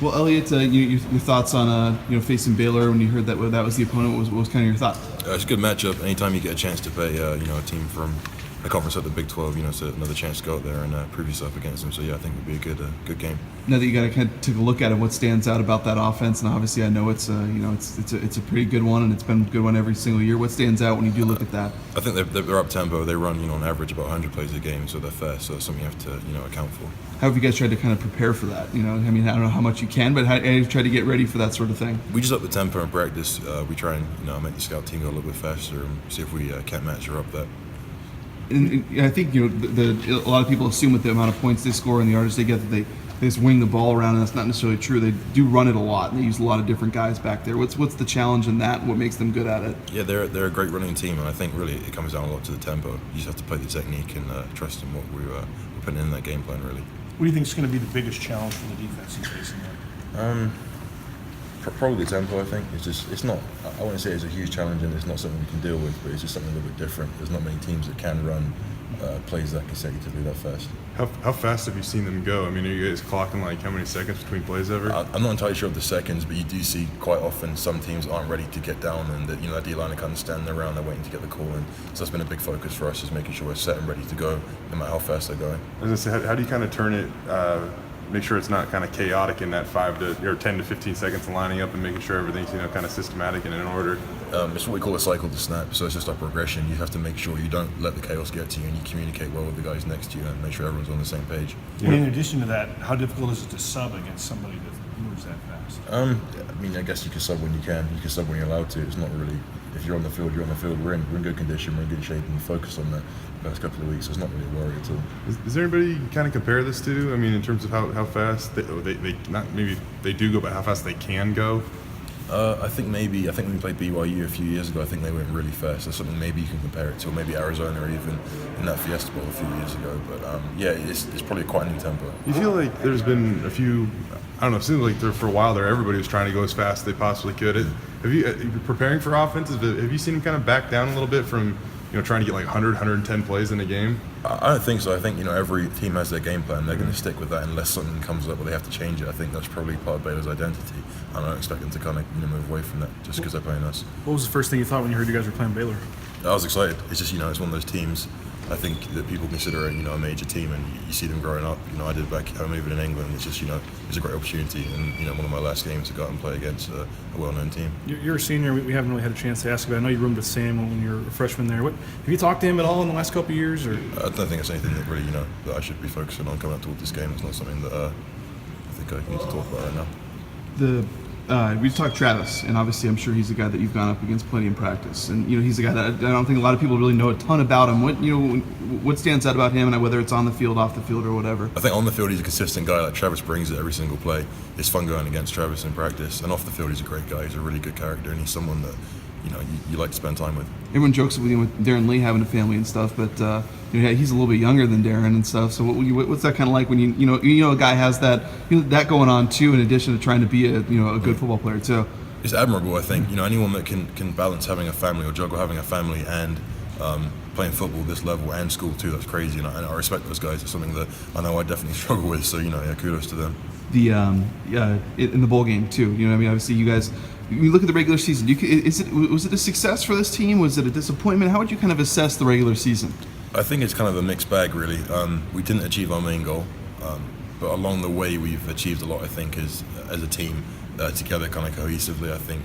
Well, Elliot, your thoughts on facing Baylor when you heard that was the opponent? What was kind of your thought? It's a good matchup. Anytime you get a chance to play, a team from a conference like the Big 12, it's another chance to go out there and prove yourself against them. So yeah, I think it would be a good game. Now that you got to kind of take a look at it, what stands out about that offense? And obviously, I know it's a pretty good one, and it's been a good one every single year. What stands out when you do look at that? I think they're up tempo. They run on average about 100 plays a game, so they're fast. So it's something you have to account for. How have you guys tried to kind of prepare for that? I don't know how much you can, but how do you try to get ready for that sort of thing? We just up the tempo in practice. We try and make the scout team go a little bit faster and see if we can't match her up that. And I think a lot of people assume with the amount of points they score and the yards they get that they just wing the ball around, and that's not necessarily true. They do run it a lot, and they use a lot of different guys back there. What's the challenge in that? What makes them good at it? Yeah, they're a great running team, and I think really it comes down a lot to the tempo. You just have to play the technique and trust in what we're putting in that game plan, really. What do you think is going to be the biggest challenge for the defense he's facing there? Probably the tempo, I think. It's not, I wouldn't say it's a huge challenge and it's not something we can deal with, but it's just something a little bit different. There's not many teams that can run plays that consecutively that fast. How fast have you seen them go? I mean, are you guys clocking like how many seconds between plays ever? I'm not entirely sure of the seconds, but you do see quite often some teams aren't ready to get down, and that that D-line are kind of standing around, they're waiting to get the call in. So that's been a big focus for us, is making sure we're set and ready to go, no matter how fast they're going. I was gonna say, how do you kind of turn it? Make sure it's not kind of chaotic in that 10 to 15 seconds of lining up and making sure everything's kind of systematic and in order. It's what we call a cycle to snap, so it's just a progression. You have to make sure you don't let the chaos get to you, and you communicate well with the guys next to you and make sure everyone's on the same page. Yeah. In addition to that, how difficult is it to sub against somebody that moves that fast? I guess you can sub when you can. You can sub when you're allowed to. It's not really, if you're on the field, you're on the field. We're in good condition, we're in good shape, and we focus on that the last couple of weeks, so it's not really a worry at all. Is there anybody you can kind of compare this to? I mean, in terms of how fast they do go, but how fast they can go? I think when we played BYU a few years ago, I think they went really fast. That's something maybe you can compare it to, or maybe Arizona, or even in that Fiesta Bowl a few years ago. But it's probably quite a new tempo. You feel like there's been a few, I don't know, it seems like for a while there, everybody was trying to go as fast as they possibly could. Have you preparing for offenses, have you seen them kind of back down a little bit from trying to get like 100, 110 plays in a game? I don't think so. I think every team has their game plan. They're going to stick with that unless something comes up where they have to change it. I think that's probably part of Baylor's identity. I don't expect them to kind of move away from that just because they're playing us. What was the first thing you thought when you heard you guys were playing Baylor? I was excited. It's just it's one of those teams I think that people consider a major team, and you see them growing up. I did back home even in England. It's just it's a great opportunity, and one of my last games to go out and play against a well-known team. You're a senior. We haven't really had a chance to ask about it. I know you roomed with Sam when you were a freshman there. Have you talked to him at all in the last couple of years? Or? I don't think it's anything that really that I should be focusing on coming out towards this game. It's not something that I think I need to talk about right now. We talked Travis, and obviously I'm sure he's a guy that you've gone up against plenty in practice, and he's a guy that I don't think a lot of people really know a ton about him. What stands out about him, and whether it's on the field, off the field, or whatever? I think on the field he's a consistent guy. Like Travis brings it every single play. It's fun going against Travis in practice, and off the field he's a great guy. He's a really good character, and he's someone that you like to spend time with. Everyone jokes with Darren Lee having a family and stuff, but he's a little bit younger than Darren and stuff. So what's that kind of like when a guy has that that going on too, in addition to trying to be a good football player too? It's admirable, I think. Anyone that can balance having a family or juggle having a family and playing football this level and school too, that's crazy. And I respect those guys. It's something that I know I definitely struggle with. So kudos to them. In the bowl game too. Obviously you guys. You look at the regular season. Was it a success for this team? Was it a disappointment? How would you kind of assess the regular season? I think it's kind of a mixed bag, really. We didn't achieve our main goal, but along the way we've achieved a lot. I think as a team together, kind of cohesively. I think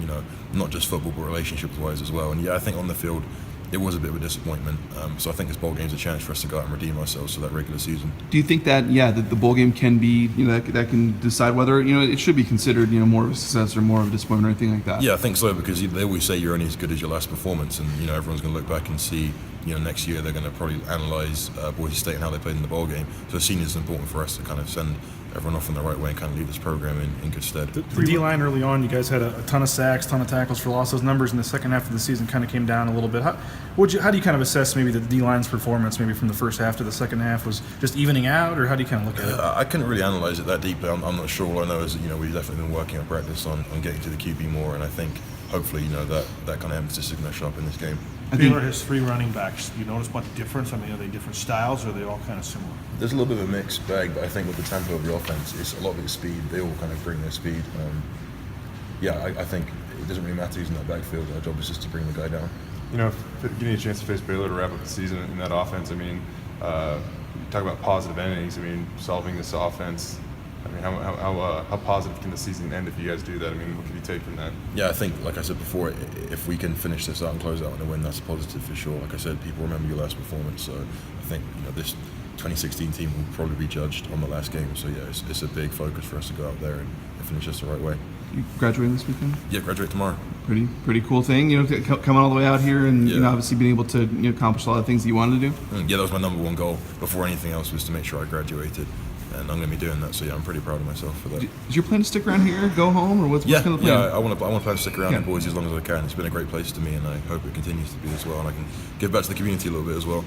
not just football, but relationships-wise as well. And I think on the field, it was a bit of a disappointment. So I think this bowl game's a chance for us to go out and redeem ourselves for that regular season. Do you think that that the bowl game can be that can decide whether it should be considered more of a success or more of a disappointment or anything like that? Yeah, I think so, because they always say you're only as good as your last performance, and everyone's going to look back and see next year they're going to probably analyze Boise State and how they played in the bowl game. So seniors is important for us to kind of send everyone off in the right way and kind of leave this program in good stead. The D-line early on, you guys had a ton of sacks, ton of tackles for loss. Those numbers in the second half of the season kind of came down a little bit. How do you kind of assess maybe the D-line's performance maybe from the first half to the second half? Was just evening out, or how do you kind of look at it? I couldn't really analyze it that deeply. I'm not sure. All I know is that we've definitely been working at practice on getting to the QB more, and I think hopefully that kind of emphasis is going to show up in this game. Baylor has 3 running backs. Do you notice much difference? I mean, are they different styles, or are they all kind of similar? There's a little bit of a mixed bag, but I think with the tempo of the offense, it's a lot of it is speed. They all kind of bring their speed. I think it doesn't really matter who's in that backfield. Our job is just to bring the guy down. You know, getting a chance to face Baylor to wrap up the season in that offense, I mean, you talk about positive endings. I mean, solving this offense, I mean, how positive can the season end if you guys do that? I mean, what can you take from that? Yeah, I think, like I said before, if we can finish this out and close out on a win, that's a positive for sure. Like I said, people remember your last performance, so I think this 2016 team will probably be judged on the last game. So yeah, it's a big focus for us to go out there and finish this the right way. You graduating this weekend? Yeah, graduate tomorrow. Pretty cool thing, coming all the way out here and Yeah. obviously being able to accomplish a lot of things that you wanted to do. Yeah, that was my number one goal before anything else, was to make sure I graduated, and I'm going to be doing that. So yeah, I'm pretty proud of myself for that. Is your plan to stick around here, go home, or what's kind of the plan? I want to plan to stick around Yeah. in Boise as long as I can. It's been a great place to me, and I hope it continues to be as well. And I can give back to the community a little bit as well.